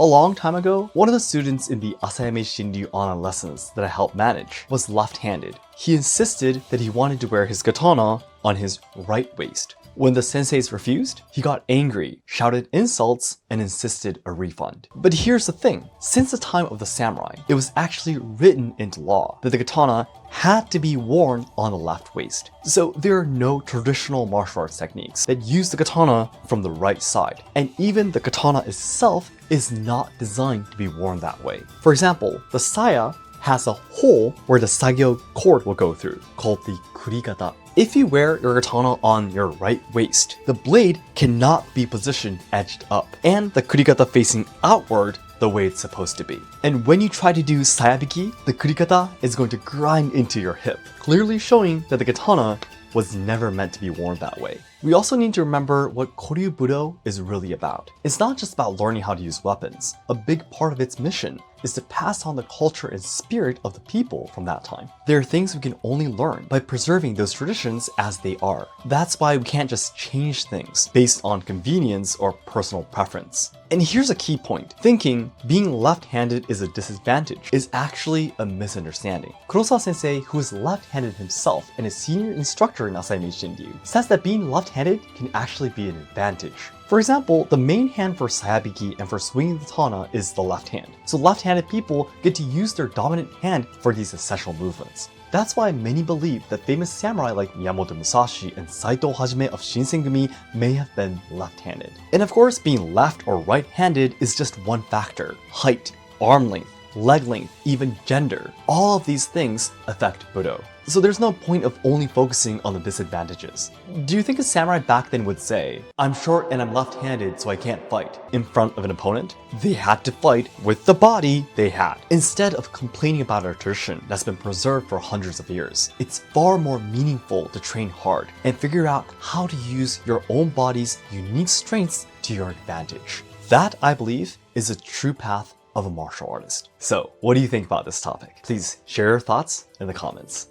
A long time ago, one of the students in the Asayame Shinryu online lessons that I helped manage was left-handed. He insisted that he wanted to wear his katana on his right waist. When the senseis refused, he got angry, shouted insults, and insisted a refund. But here's the thing, since the time of the samurai, it was actually written into law that the katana had to be worn on the left waist. So there are no traditional martial arts techniques that use the katana from the right side. And even the katana itself is not designed to be worn that way. For example, the saya has a hole where the sagyo cord will go through, called the kurikata. If you wear your katana on your right waist, the blade cannot be positioned edged up, and the kurikata facing outward the way it's supposed to be. And when you try to do sayabiki, the kurikata is going to grind into your hip, clearly showing that the katana was never meant to be worn that way. We also need to remember what Koryu Budo is really about. It's not just about learning how to use weapons. A big part of its mission is to pass on the culture and spirit of the people from that time. There are things we can only learn by preserving those traditions as they are. That's why we can't just change things based on convenience or personal preference. And here's a key point. Thinking being left-handed is a disadvantage is actually a misunderstanding. Kurosawa sensei, who is left-handed himself and a senior instructor in Asayame Shinryu, says that being left-handed can actually be an advantage. For example, the main hand for sayabiki and for swinging the katana is the left hand. So left-handed people get to use their dominant hand for these essential movements. That's why many believe that famous samurai like Miyamoto Musashi and Saito Hajime of Shinsengumi may have been left-handed. And of course, being left or right-handed is just one factor. Height, arm length, leg length, even gender. All of these things affect Budo. So there's no point of only focusing on the disadvantages. Do you think a samurai back then would say, "I'm short and I'm left-handed so I can't fight," in front of an opponent? They had to fight with the body they had. Instead of complaining about a tradition that's been preserved for hundreds of years, it's far more meaningful to train hard and figure out how to use your own body's unique strengths to your advantage. That, I believe, is a true path of a martial artist. So, what do you think about this topic? Please share your thoughts in the comments.